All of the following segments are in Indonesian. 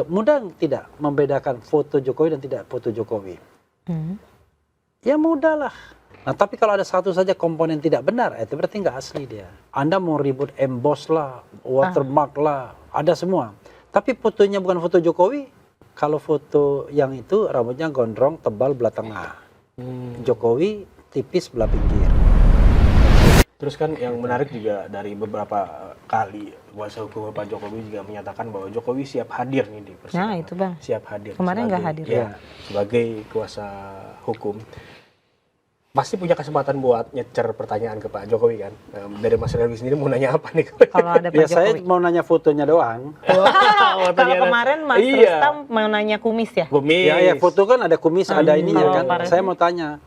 mudah tidak membedakan foto Jokowi dan tidak foto Jokowi? Ya mudah lah. Nah tapi kalau ada satu saja komponen tidak benar, itu berarti nggak asli dia. Anda mau ribut emboss lah, watermark lah, ada semua. Tapi fotonya bukan foto Jokowi. Kalau foto yang itu rambutnya gondrong, tebal, belah tengah. Jokowi tipis belah pinggir. Terus kan yang menarik juga dari beberapa kali kuasa hukum Pak Jokowi juga menyatakan bahwa Jokowi siap hadir nih di persidangan. Nah itu Bang. Siap hadir. Kemarin nggak hadir. Ya, sebagai kuasa hukum. Pasti punya kesempatan buat nyecer pertanyaan ke Pak Jokowi kan. Dari Mas Relwi sendiri mau nanya apa nih? Kalau ada Pak Ya saya Jokowi. mau nanya fotonya doang. Kalau kemarin Mas Rustam mau nanya kumis ya? Kumis. Ya foto kan ada kumis, ada ininya Kalau kan. Pak Saya mau tanya,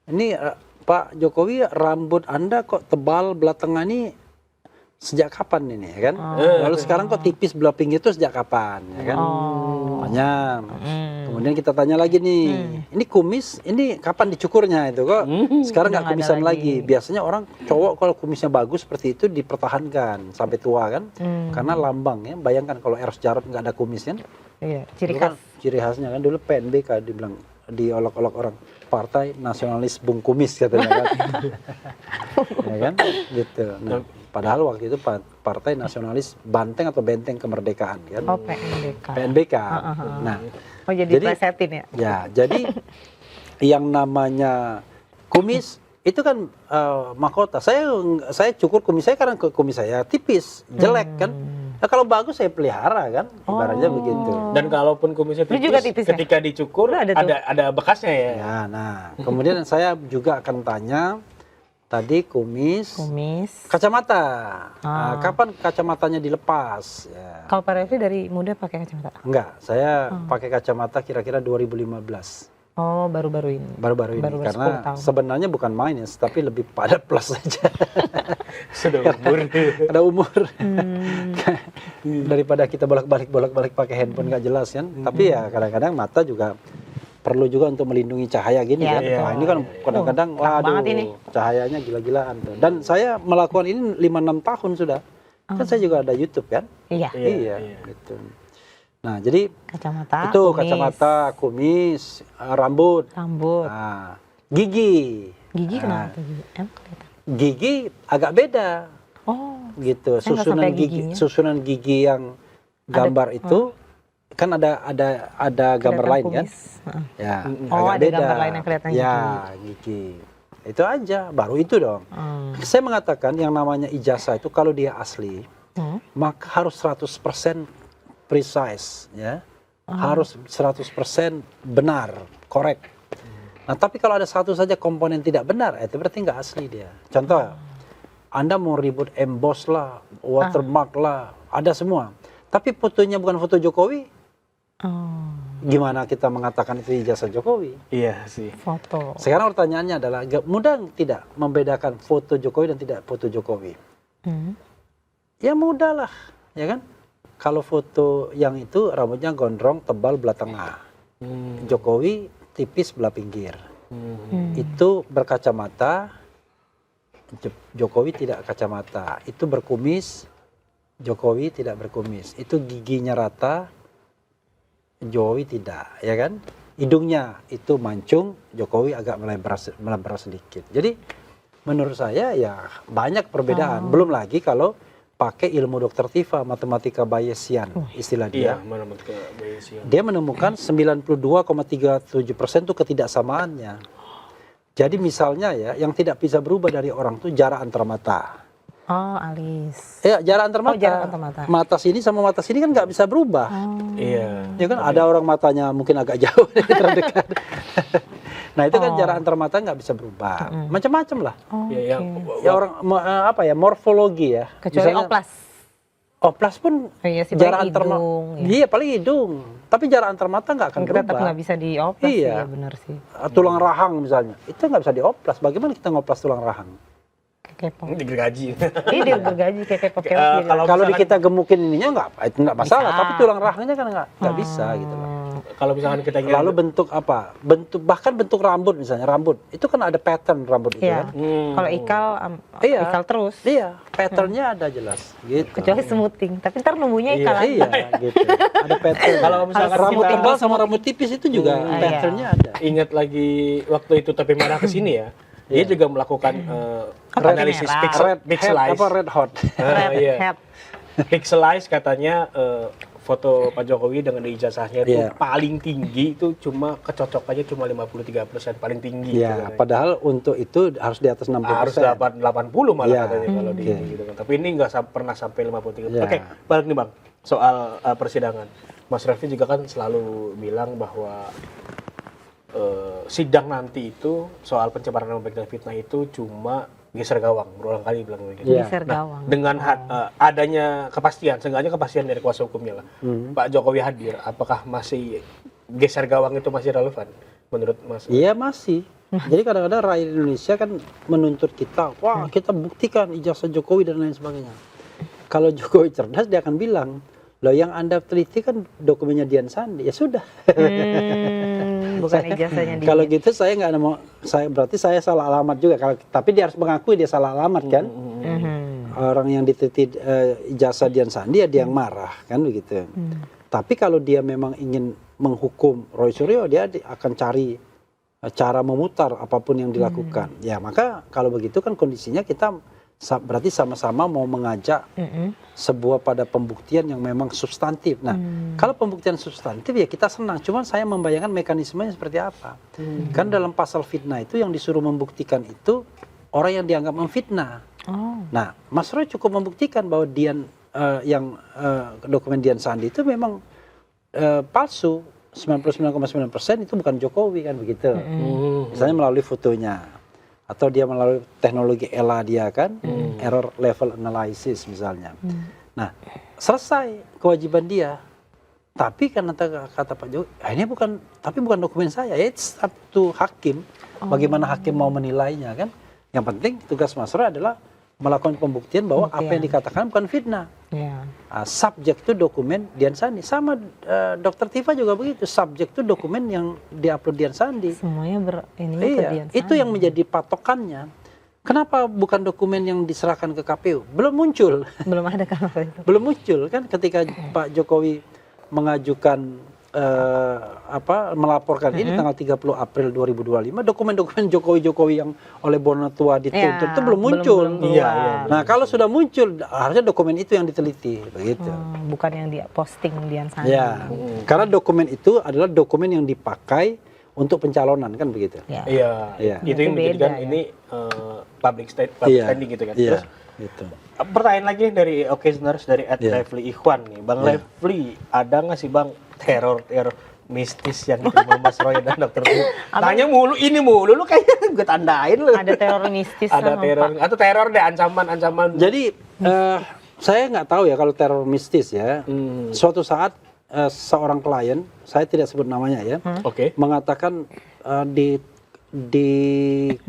ini Pak Jokowi rambut Anda kok tebal belah tengah ini sejak kapan ini ya kan? Lalu sekarang kok tipis belah pinggir itu sejak kapan ya kan? Tanya. Kemudian kita tanya lagi nih, ini kumis, ini kapan dicukurnya itu kok? Sekarang nggak kumisan lagi. Biasanya orang cowok kalau kumisnya bagus seperti itu dipertahankan sampai tua kan? Karena lambang ya. Bayangkan kalau Eros Jarod nggak ada kumis kan? Iya, ciri Itu kan khas. ciri khasnya kan dulu PNBK dibilang diolok-olok orang Partai Nasionalis Bung Kumis katanya kan. Ya kan? Gitu. Nah, padahal waktu itu Partai Nasionalis Banteng atau Benteng Kemerdekaan kan. Oh PNBK. PNBK. Nah, Oh jadi plesetin ya? Ya, jadi yang namanya kumis itu kan mahkota. Saya cukur kumis saya karena kumis saya tipis, jelek kan. Nah, kalau bagus saya pelihara kan, ibaratnya begitu. Dan kalaupun kumisnya Lu tipis, juga tipis ya? ketika dicukur Lu ada tuh? ada bekasnya ya. Ya, nah, kemudian saya juga akan tanya tadi kumis, kacamata. Nah, kapan kacamatanya dilepas? Ya. Kalau Pak Refli dari muda pakai kacamata? Enggak, saya pakai kacamata kira-kira 2015. Oh, baru-baru ini. Baru-baru ini Baru 10 karena tahun. sebenarnya bukan minus tapi lebih pada plus saja. Sudah umur. Ada umur. Daripada kita bolak-balik pakai handphone nggak jelas kan. Tapi ya kadang-kadang mata juga perlu juga untuk melindungi cahaya gini Ya, kan. betul. Nah, ini kan kadang-kadang terang waduh banget ini. cahayanya gila-gilaan tuh. Dan saya melakukan ini 5-6 tahun sudah. Kan saya juga ada YouTube kan. Iya. Iya, gitu. Nah, jadi Kacamata, itu kumis, kacamata, kumis, rambut. rambut, Gigi. gigi Nah, kenapa gigi? Emang kelihatan? Gigi agak beda Oh, gitu. Saya nggak sampai giginya. Susunan gigi yang gambar itu kan ada gambar kelihatan lain kan? kumis. Heeh. Ya, Oh, agak ada beda. gambar lain yang kelihatan ya, gigi. Itu aja, baru itu dong. Saya mengatakan yang namanya ijazah itu kalau dia asli, maka harus 100% precise ya. Harus 100% benar, correct. Nah, tapi kalau ada satu saja komponen tidak benar, itu berarti nggak asli dia. Contoh, Anda mau ribut emboss lah, watermark lah, ada semua. Tapi fotonya bukan foto Jokowi, gimana kita mengatakan itu ijazah Jokowi? Iya sih. Foto. Sekarang pertanyaannya adalah, mudah tidak membedakan foto Jokowi dan tidak foto Jokowi? Ya mudah lah, ya kan? Kalau foto yang itu rambutnya gondrong, tebal, belah tengah. Jokowi tipis belah pinggir. Itu berkacamata, Jokowi tidak kacamata. Itu berkumis, Jokowi tidak berkumis. Itu giginya rata, Jokowi tidak, ya kan? Hidungnya itu mancung, Jokowi agak melebar sedikit. Jadi menurut saya ya banyak perbedaan. Belum lagi kalau pakai ilmu dokter Tifa, matematika Bayesian, istilah dia. Iya, matematika Bayesian. Dia menemukan 92,37% itu ketidaksamaannya. Jadi misalnya ya, yang tidak bisa berubah dari orang itu jarak antar mata. Oh, alis. Ya, jarak antar mata. jarak antar mata. Mata sini sama mata sini kan nggak bisa berubah. Iya. Ya kan ada orang matanya mungkin agak jauh terdekat. Nah itu kan jarak antar mata nggak bisa berubah. Macam-macam lah. Ya, Ya orang apa ya morfologi ya. Kecuali Misalnya, oplas. oplas pun Iya sih, jarak paling antar mata. hidung, ya. Iya paling hidung. Tapi jarak antar mata nggak akan Kita berubah. tetap nggak bisa dioplas Iya. ya, benar sih. Tulang rahang misalnya, itu nggak bisa dioplas. Bagaimana kita ngoplas tulang rahang? Kepo. digergaji. Ini dia bergaji kayak kepo kalau Kalau misalkan- kita gemukin ininya nggak masalah. Bisa. Tapi tulang rahangnya kan nggak bisa gitu loh. Kalau misalkan kita ingin Lalu bentuk apa? Bahkan bentuk rambut misalnya, rambut. Itu kan ada pattern rambut itu Iya. kan? Kalau ikal, Iya. ikal terus. Iya, patternnya ada jelas gitu. Kecuali smoothing, tapi ntar numbuhnya ikal lagi. Iya, gitu. Ada pattern. Kalau misalkan rambut kita tebal sama rambut tipis itu juga patternnya ada. ingat lagi waktu itu Topi Merah kesini ya, dia juga melakukan analisis merah. pixelize. Red hot. Iya. Head. Pixelize katanya foto Pak Jokowi dengan ijazahnya itu Iya. paling tinggi itu cuma kecocokannya cuma 53% paling tinggi. Iya, padahal untuk itu harus di atas 60%. Harus 80 malah Iya. katanya kalau di ini gitu kan. Tapi ini nggak pernah sampai 53. Iya. Oke, balik nih Bang soal persidangan. Mas Refli juga kan selalu bilang bahwa sidang nanti itu soal pencemaran nama baik dan fitnah itu cuma geser gawang, berulang kali bilang begitu. Iya. Geser gawang. Dengan adanya kepastian, seenggaknya kepastian dari kuasa hukumnya lah. Pak Jokowi hadir, apakah masih geser gawang itu masih relevan menurut Mas? Iya masih. Jadi kadang-kadang rakyat Indonesia kan menuntut kita, wah kita buktikan ijazah Jokowi dan lain sebagainya. Kalau Jokowi cerdas dia akan bilang, loh yang Anda teliti kan dokumennya Dian Sandi, ya sudah. Bukan ijazahnya dia. Kalau gitu saya nggak mau, berarti saya salah alamat juga. Tapi dia harus mengakui dia salah alamat kan. Orang yang diteliti ijazah Dian Sandi ya dia yang marah kan begitu. Tapi kalau dia memang ingin menghukum Roy Suryo, dia akan cari cara memutar apapun yang dilakukan. Ya maka kalau begitu kan kondisinya kita berarti sama-sama mau mengajak sebuah pada pembuktian yang memang substantif. Nah, kalau pembuktian substantif ya kita senang. Cuman saya membayangkan mekanismenya seperti apa. Kan dalam pasal fitnah itu yang disuruh membuktikan itu orang yang dianggap memfitnah. Nah, Mas Roy cukup membuktikan bahwa dokumen Dian Sandi itu memang palsu. 99,9% itu bukan Jokowi kan begitu. Misalnya melalui fotonya. Atau dia melalui teknologi ELA dia kan, error level analysis misalnya. Nah, selesai kewajiban dia. Tapi kan kata Pak Jokowi, ini bukan dokumen saya, it's up to hakim. Bagaimana hakim mau menilainya kan? Yang penting tugas Mas Roy adalah melakukan pembuktian bahwa apa yang dikatakan bukan fitnah. Subjek itu dokumen Dian Sandi. Sama Dr. Tifa juga begitu. Subjek itu dokumen yang diupload Dian Sandi. Semuanya ke Dian Sandi. Itu yang menjadi patokannya. Kenapa bukan dokumen yang diserahkan ke KPU? Belum muncul. Belum ada kan waktu itu. Belum muncul kan ketika Pak Jokowi mengajukan melaporkan ini tanggal 30 April 2025, dokumen-dokumen Jokowi yang oleh Bonotua dituntut itu belum muncul. Nah, kalau sudah muncul harusnya dokumen itu yang diteliti begitu. Bukan yang dia posting Dian Sandi. Ya. Karena dokumen itu adalah dokumen yang dipakai untuk pencalonan kan begitu. Iya. Itu yang menjadikan ini public standing gitu kan. Iya. Terus Gitu. pertanyaan lagi dari Okezners dari Refli Ikhwan nih. Bang Refli, ada nggak sih Bang teror mistis yang diterima Mas Roy dan Dr. Tifa? Tanya mulu, ini mulu, lu kayaknya gue tandain lu. Ada teror mistis Ada teror, atau teror deh, ancaman. Jadi saya nggak tahu ya kalau teror mistis ya. Suatu saat seorang klien, saya tidak sebut namanya ya, mengatakan di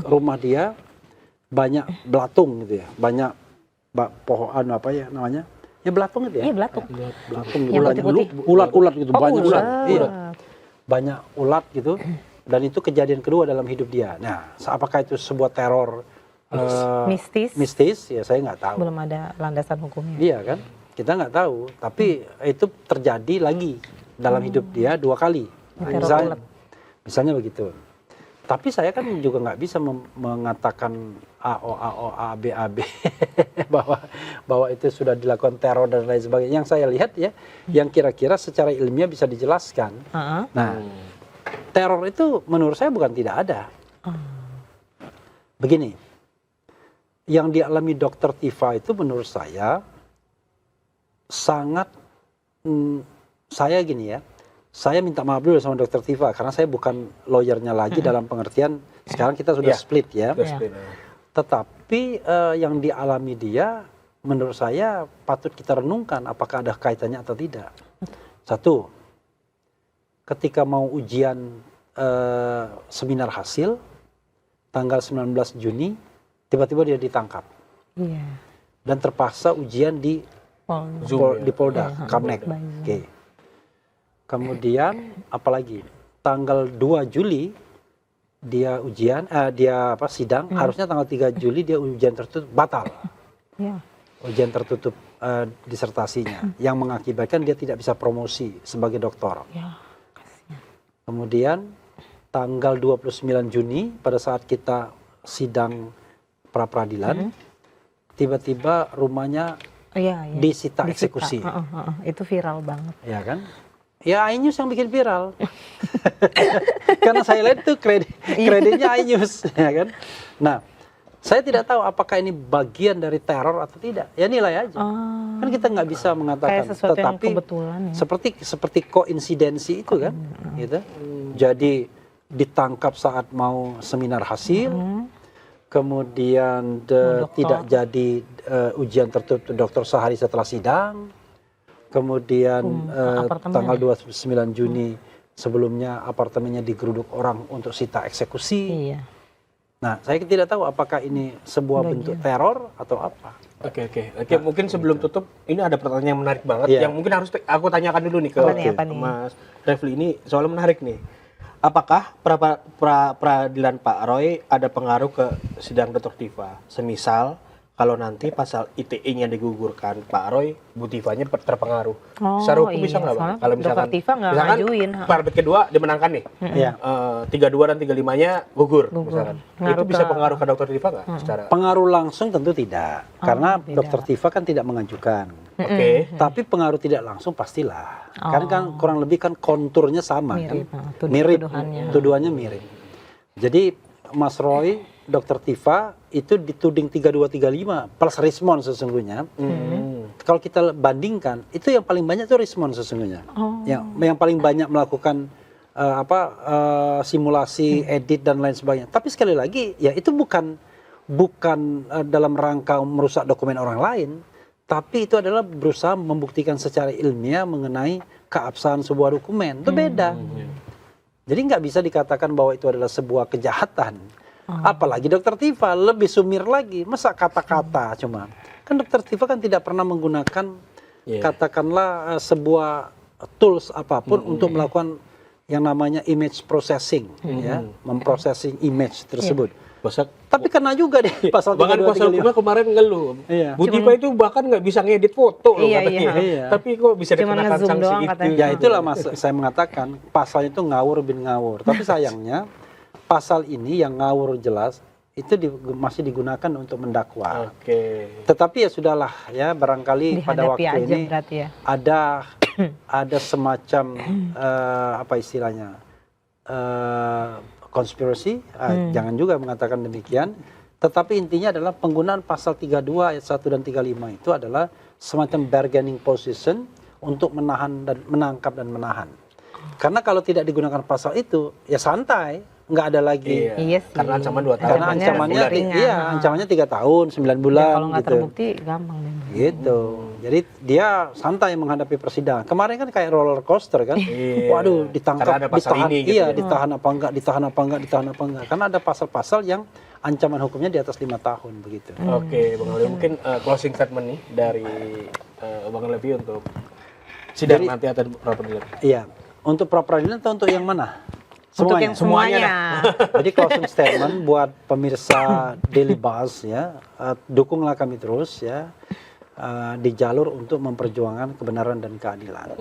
rumah dia banyak belatung gitu ya, banyak pohon apa ya namanya? Ya belatung gitu ya. Iya, belatung. Belatung Yang ulat-ulat gitu, banyak ulat. Iya. Banyak ulat gitu. Dan itu kejadian kedua dalam hidup dia. Nah, apakah itu sebuah teror mistis? Ya saya nggak tahu. Belum ada landasan hukumnya. Iya kan? Kita nggak tahu. Tapi itu terjadi lagi dalam hidup dia 2 kali. Misalnya begitu. Tapi saya kan juga nggak bisa mengatakan A, B bahwa itu sudah dilakukan teror dan lain sebagainya. Yang saya lihat ya, yang kira-kira secara ilmiah bisa dijelaskan. Nah, teror itu menurut saya bukan tidak ada. Begini, yang dialami Dr. Tifa itu menurut saya sangat, saya gini ya, saya minta maaf dulu sama Dr. Tifa karena saya bukan lawyernya lagi dalam pengertian sekarang kita sudah split ya. Tetapi yang dialami dia menurut saya patut kita renungkan apakah ada kaitannya atau tidak. Satu, ketika mau ujian seminar hasil tanggal 19 Juni tiba-tiba dia ditangkap. Dan terpaksa ujian di Polda, Kamnek. Kemudian apalagi tanggal 2 Juli dia sidang, harusnya tanggal 3 Juli dia ujian tertutup batal. Ya. Ujian tertutup disertasinya yang mengakibatkan dia tidak bisa promosi sebagai doktor. Ya, kasihan. Kemudian tanggal 29 Juni pada saat kita sidang pra peradilan, tiba-tiba rumahnya disita eksekusi. Itu viral banget. Ya kan? Ya iNews yang bikin viral. Karena saya lihat tuh kreditnya iNews, ya kan? Nah, saya tidak tahu apakah ini bagian dari teror atau tidak. Ya nilai aja. Kan kita nggak bisa mengatakan. Kayak sesuatu yang Tetapi kebetulan ya. seperti koinsidensi itu kan, gitu. Jadi ditangkap saat mau seminar hasil, kemudian tidak jadi ujian tertutup dokter sehari setelah sidang, kemudian tanggal 29 Juni sebelumnya apartemennya digeruduk orang untuk sita eksekusi. Iya. Nah, saya tidak tahu apakah ini sebuah bentuk teror atau apa. Oke. Mungkin sebelum tutup, ini ada pertanyaan yang menarik banget, yang mungkin harus aku tanyakan dulu nih ke Mas Refli. Ini soalnya menarik nih. Apakah peradilan Pak Roy ada pengaruh ke sidang Dr. Tifa? Semisal kalau nanti pasal ITE-nya digugurkan Pak Roy, Bu Tifanya terpengaruh. Secara hukum bisa nggak, Bang? Kalau misalkan Dr. Tifa nggak ngajuin. Paragraf kedua dimenangkan nih. 32 dan 35-nya gugur. Misalkan. Itu bisa pengaruh ke Dr. Tifa nggak? Secara pengaruh langsung tentu tidak, karena Dr. Tifa kan tidak mengajukan. Tapi pengaruh tidak langsung pastilah. Karena kan kurang lebih kan konturnya sama, mirip, tuduhannya mirip. Jadi Mas Roy, Dr. Tifa itu dituding 3235 plus respon sesungguhnya. Kalau kita bandingkan, itu yang paling banyak itu respon sesungguhnya. Yang paling banyak melakukan simulasi, edit dan lain sebagainya. Tapi sekali lagi, ya itu bukan dalam rangka merusak dokumen orang lain, tapi itu adalah berusaha membuktikan secara ilmiah mengenai keabsahan sebuah dokumen. Itu beda. Jadi nggak bisa dikatakan bahwa itu adalah sebuah kejahatan. Apalagi Dr. Tifa lebih sumir lagi, masa kata-kata cuma. Kan Dr. Tifa kan tidak pernah menggunakan katakanlah sebuah tools apapun untuk melakukan yang namanya image processing, ya, memprocessing image tersebut. Tapi kena juga deh pasal 3235 kemarin ngeluh. Bu Tifa itu bahkan nggak bisa ngedit foto loh katanya. Tapi kok bisa dikenakan sanksi itu? Ya itulah saya mengatakan pasalnya itu ngawur bin ngawur. Tapi sayangnya pasal ini yang ngawur jelas itu masih digunakan untuk mendakwa. Tetapi ya sudahlah ya, barangkali pada waktu ini ada semacam apa istilahnya konspirasi. Jangan juga mengatakan demikian. Tetapi intinya adalah penggunaan pasal 32 ayat 1 dan 35 itu adalah semacam bargaining position untuk menahan dan menangkap dan menahan. Karena kalau tidak digunakan pasal itu ya santai. Nggak ada lagi. Karena ancaman 2 tahun. Karena ancamannya 3 tahun, 9 bulan. Ya, kalau nggak gitu. terbukti gampang deh. Gitu. Jadi dia santai menghadapi persidangan. Kemarin kan kayak roller coaster kan. Waduh, ditangkap, ditahan, ditahan apa enggak, ditahan apa enggak, ditahan apa enggak. Karena ada pasal-pasal yang ancaman hukumnya di atas 5 tahun begitu. Oke, Bang Levi, mungkin closing statement nih dari Bang Levi untuk sidang nanti atau pra peradilan. Iya. Untuk pra peradilan atau untuk yang mana? Untuk yang semuanya. Jadi closing statement buat pemirsa Daily Buzz ya, dukunglah kami terus ya di jalur untuk memperjuangkan kebenaran dan keadilan.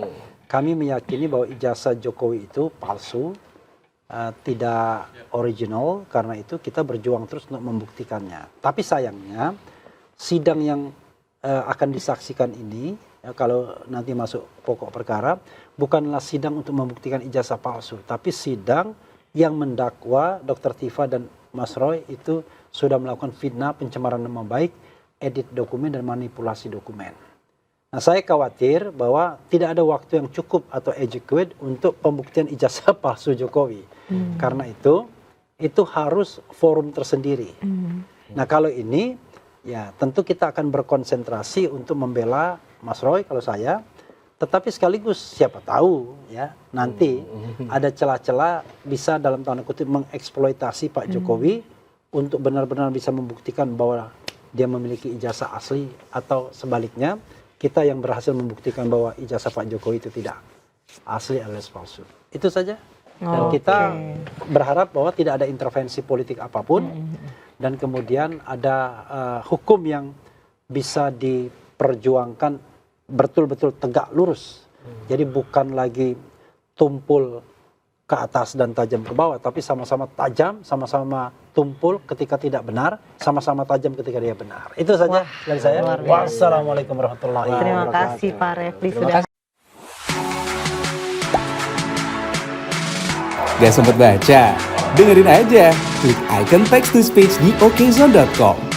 Kami meyakini bahwa ijazah Jokowi itu palsu, tidak original, karena itu kita berjuang terus untuk membuktikannya. Tapi sayangnya sidang yang akan disaksikan ini, ya, kalau nanti masuk pokok perkara, bukanlah sidang untuk membuktikan ijazah palsu, tapi sidang yang mendakwa Dr. Tifa dan Mas Roy itu sudah melakukan fitnah, pencemaran nama baik, edit dokumen dan manipulasi dokumen. Nah, saya khawatir bahwa tidak ada waktu yang cukup atau adequate untuk pembuktian ijazah palsu Jokowi. Karena itu harus forum tersendiri. Nah, kalau ini ya tentu kita akan berkonsentrasi untuk membela Mas Roy kalau saya, tetapi sekaligus siapa tahu ya nanti ada celah-celah bisa dalam tanda kutip mengeksploitasi Pak Jokowi untuk benar-benar bisa membuktikan bahwa dia memiliki ijazah asli, atau sebaliknya kita yang berhasil membuktikan bahwa ijazah Pak Jokowi itu tidak asli alias palsu. Itu saja. Dan kita berharap bahwa tidak ada intervensi politik apapun, dan kemudian ada hukum yang bisa diperjuangkan betul-betul tegak lurus. Jadi bukan lagi tumpul ke atas dan tajam ke bawah, tapi sama-sama tajam, sama-sama tumpul ketika tidak benar, sama-sama tajam ketika dia benar. Itu saja dari saya. Wassalamualaikum warahmatullahi wabarakatuh. Terima kasih Pak Refli sudah. Gak sempet baca? Dengerin aja, klik icon text to speech di okezone.com.